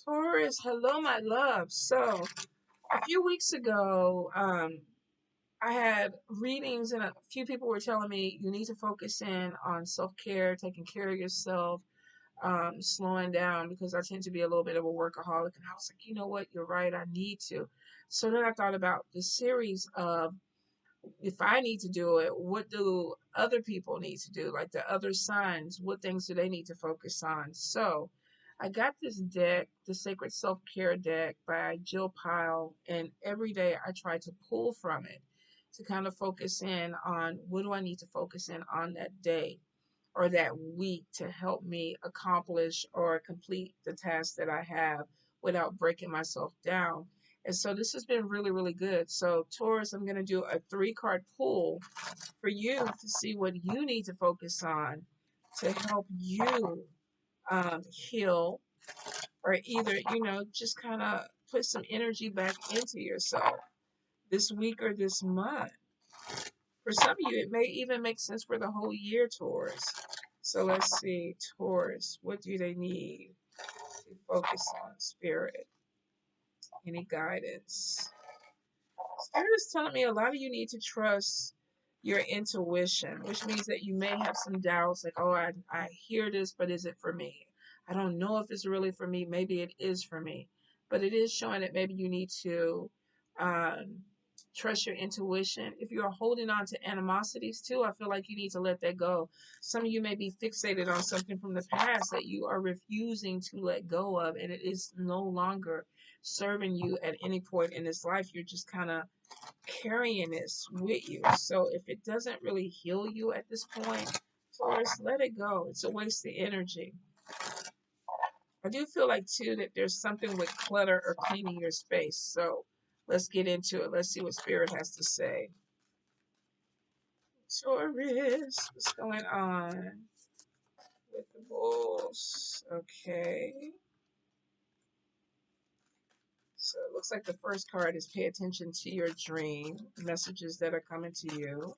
Taurus, hello, my love. So, a few weeks ago, I had readings, and a few people were telling me you need to focus in on self care, taking care of yourself, slowing down because I tend to be a little bit of a workaholic. And I was like, you know what? You're right. I need to. So then I thought about the series of if I need to do it, what do other people need to do? Like the other signs, what things do they need to focus on? So I got this deck, the Sacred Self Care deck by Jill Pyle, and every day I try to pull from it to kind of focus in on what do I need to focus in on that day or that week to help me accomplish or complete the task that I have without breaking myself down. And so this has been really, really good. So, Taurus, I'm going to do a 3 card pull for you to see what you need to focus on to help you heal or either, just kind of put some energy back into yourself this week or this month. For some of you, it may even make sense for the whole year, Taurus. So let's see, Taurus, what do they need to focus on? Spirit, any guidance? Spirit is telling me a lot of you need to trust your intuition, which means that you may have some doubts like, oh, I hear this, but is it for me? I don't know if it's really for me. Maybe it is for me. But it is showing that maybe you need to um, trust your intuition. If you're holding on to animosities too, I feel like you need to let that go. Some of you may be fixated on something from the past that you are refusing to let go of, and it is no longer serving you at any point in this life. You're just kind of carrying this with you. So if it doesn't really heal you at this point, Taurus, let it go. It's a waste of energy. I do feel like too that there's something with clutter or cleaning your space. So let's get into it. Let's see what Spirit has to say. Taurus, what's going on with the bulls? Okay. So it looks like the first card is pay attention to your dream, messages that are coming to you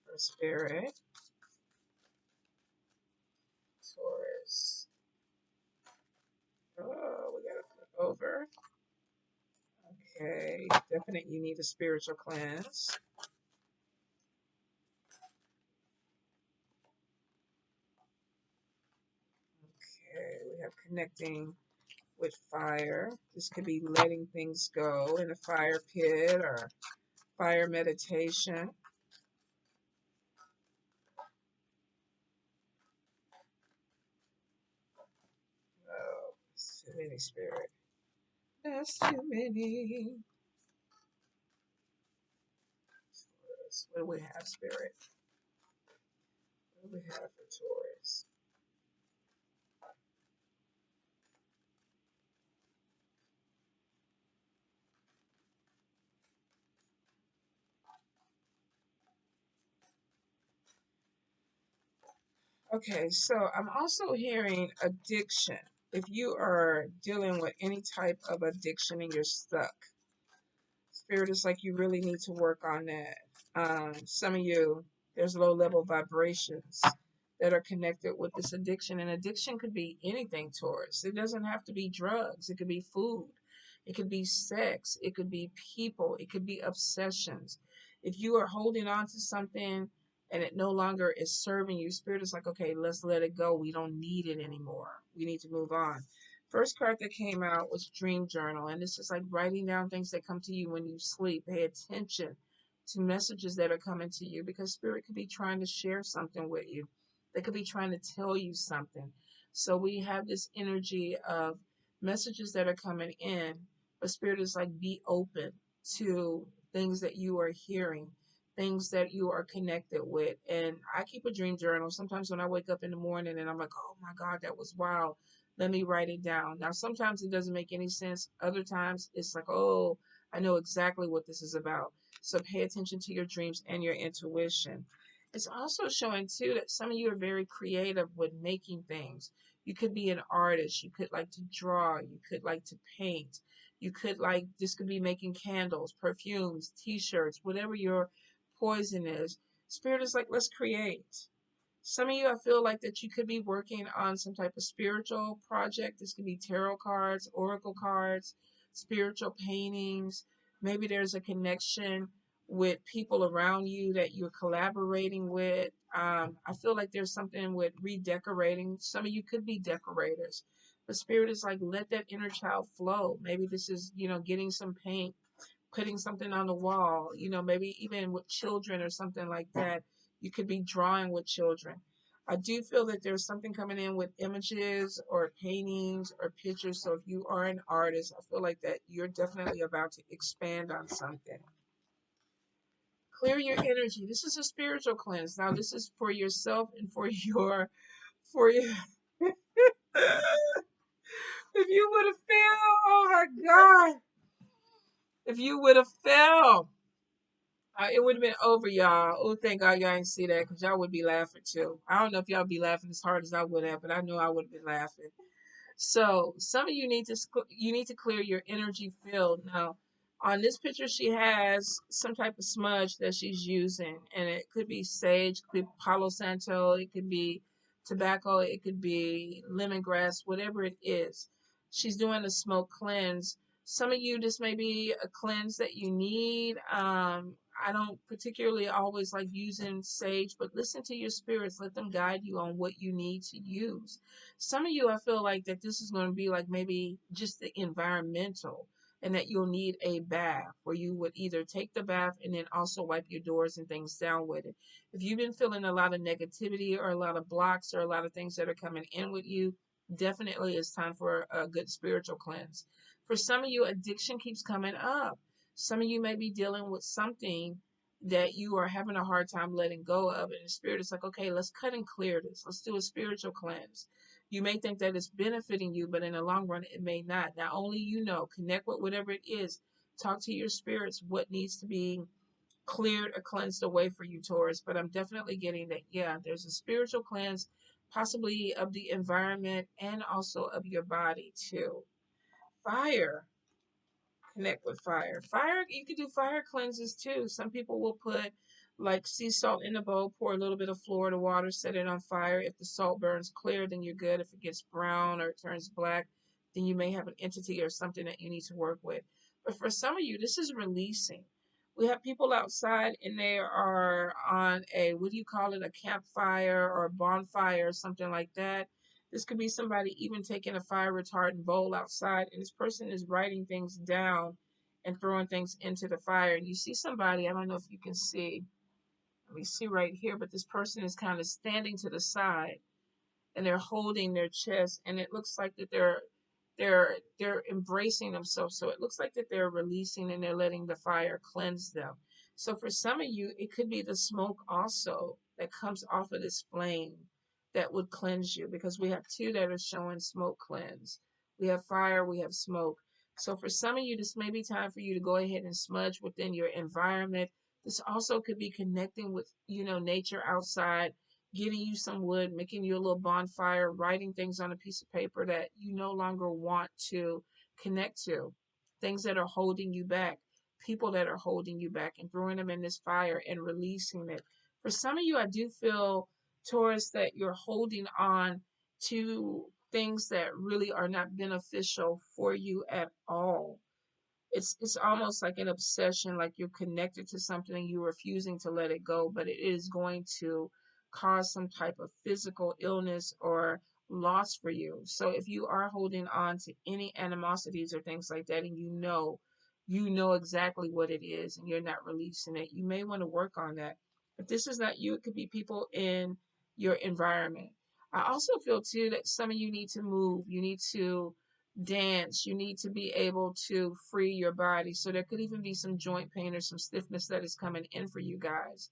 for Spirit. Taurus. Oh, we gotta flip over. Okay, definitely you need a spiritual cleanse. Okay, we have connecting with fire. This could be letting things go in a fire pit or fire meditation. Oh, it's too many, Spirit. That's too many. What do we have, Spirit? What do we have for Taurus? Okay, so I'm also hearing addiction. If you are dealing with any type of addiction and you're stuck, Spirit is like you really need to work on that. Some of you, there's low level vibrations that are connected with this addiction. And addiction could be anything, Taurus. It doesn't have to be drugs, it could be food, it could be sex, it could be people, it could be obsessions. If you are holding on to something and it no longer is serving you, Spirit is like, okay, let's let it go. We don't need it anymore. We need to move on. First card that came out was Dream Journal, and this is like writing down things that come to you when you sleep. Pay attention to messages that are coming to you because Spirit could be trying to share something with you. They could be trying to tell you something. So we have this energy of messages that are coming in, but Spirit is like, be open to things that you are hearing, things that you are connected with. And I keep a dream journal. Sometimes when I wake up in the morning and I'm like, oh my God, that was wild. Let me write it down. Now, sometimes it doesn't make any sense. Other times it's like, oh, I know exactly what this is about. So pay attention to your dreams and your intuition. It's also showing too that some of you are very creative with making things. You could be an artist. You could like to draw. You could like to paint. You could like, this could be making candles, perfumes, t-shirts, whatever your poison is. Spirit is like, let's create. Some of you, I feel like that you could be working on some type of spiritual project. This could be tarot cards, oracle cards, spiritual paintings. Maybe there's a connection with people around you that you're collaborating with. I feel like there's something with redecorating. Some of you could be decorators. The spirit is like, let that inner child flow. Maybe this is, getting some paint, putting something on the wall, maybe even with children or something like that. You could be drawing with children. I do feel that there's something coming in with images or paintings or pictures. So if you are an artist, I feel like that you're definitely about to expand on something. Clear your energy. This is a spiritual cleanse. Now this is for yourself and for your if you would have failed, oh my God. If you would have failed, it would have been over, y'all. Oh, thank God y'all didn't see that because y'all would be laughing too. I don't know if y'all be laughing as hard as I would have, but I know I would have been laughing. So some of you need to clear your energy field. Now, on this picture, she has some type of smudge that she's using, and it could be sage, it could be Palo Santo, it could be tobacco, it could be lemongrass, whatever it is. She's doing a smoke cleanse. Some of you, this may be a cleanse that you need. I don't particularly always like using sage, but listen to your spirits. Let them guide you on what you need to use. Some of you, I feel like that this is going to be like maybe just the environmental, and that you'll need a bath where you would either take the bath and then also wipe your doors and things down with it. If you've been feeling a lot of negativity or a lot of blocks or a lot of things that are coming in with you, definitely it's time for a good spiritual cleanse. For some of you, addiction keeps coming up. Some of you may be dealing with something that you are having a hard time letting go of, and the spirit is like, okay, let's cut and clear this. Let's do a spiritual cleanse. You may think that it's benefiting you, but in the long run, it may not. Not only connect with whatever it is. Talk to your spirits what needs to be cleared or cleansed away for you, Taurus. But I'm definitely getting that, yeah, there's a spiritual cleanse, possibly of the environment and also of your body, too. Fire. Connect with fire. Fire, you can do fire cleanses too. Some people will put like sea salt in a bowl, pour a little bit of Florida water, set it on fire. If the salt burns clear, then you're good. If it gets brown or it turns black, then you may have an entity or something that you need to work with. But for some of you, this is releasing. We have people outside and they are on a, what do you call it, a campfire or a bonfire or something like that. This could be somebody even taking a fire retardant bowl outside, and this person is writing things down and throwing things into the fire. And you see somebody, I don't know if you can see, let me see right here, but this person is kind of standing to the side and they're holding their chest, and it looks like that they're embracing themselves. So it looks like that they're releasing and they're letting the fire cleanse them. So for some of you, it could be the smoke also that comes off of this flame that would cleanse you, because we have two that are showing smoke cleanse. We have fire, we have smoke. So for some of you, this may be time for you to go ahead and smudge within your environment. This also could be connecting with, nature outside, getting you some wood, making you a little bonfire, writing things on a piece of paper that you no longer want to connect to, things that are holding you back, people that are holding you back, and throwing them in this fire and releasing it. For some of you, I do feel, Taurus, that you're holding on to things that really are not beneficial for you at all. It's almost like an obsession, like you're connected to something and you're refusing to let it go, but it is going to cause some type of physical illness or loss for you. So if you are holding on to any animosities or things like that, and you know exactly what it is and you're not releasing it, you may want to work on that. If this is not you, it could be people in your environment. I also feel too that some of you need to move. You need to dance. You need to be able to free your body. So there could even be some joint pain or some stiffness that is coming in for you guys.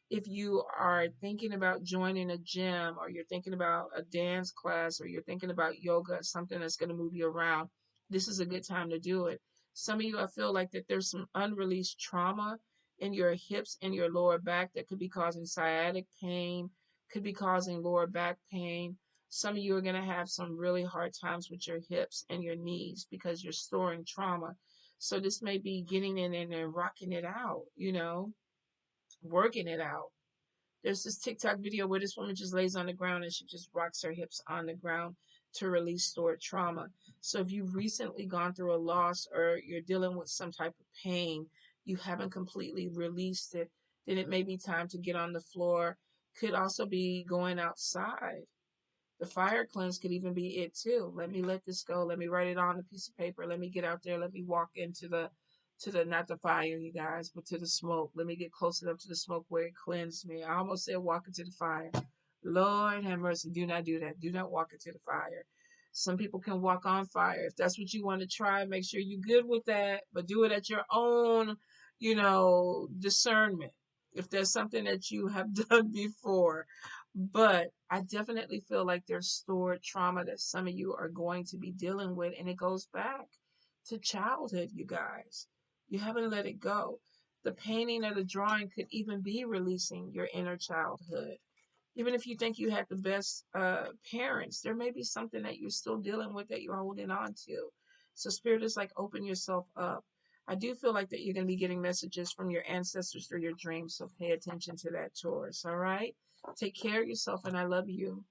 If you are thinking about joining a gym, or you're thinking about a dance class, or you're thinking about yoga, something that's going to move you around, this is a good time to do it. Some of you, I feel like that there's some unreleased trauma in your hips and your lower back that could be causing sciatic pain, could be causing lower back pain. Some of you are going to have some really hard times with your hips and your knees because you're storing trauma. So this may be getting in and rocking it out, working it out. There's this TikTok video where this woman just lays on the ground and she just rocks her hips on the ground to release stored trauma. So if you've recently gone through a loss or you're dealing with some type of pain, you haven't completely released it, then it may be time to get on the floor. Could also be going outside. The fire cleanse could even be it too. Let me let this go. Let me write it on a piece of paper. Let me get out there. Let me walk into the not the fire, you guys, but to the smoke. Let me get close enough to the smoke where it cleansed me. I almost said walk into the fire. Lord have mercy. Do not do that. Do not walk into the fire. Some people can walk on fire. If that's what you want to try, make sure you're good with that, but do it at your own, discernment. If there's something that you have done before, but I definitely feel like there's stored trauma that some of you are going to be dealing with, and it goes back to childhood, you guys. You haven't let it go. The painting or the drawing could even be releasing your inner childhood. Even if you think you had the best parents, there may be something that you're still dealing with that you're holding on to. So Spirit is like, open yourself up. I do feel like that you're going to be getting messages from your ancestors through your dreams, so pay attention to that, Taurus, all right? Take care of yourself, and I love you.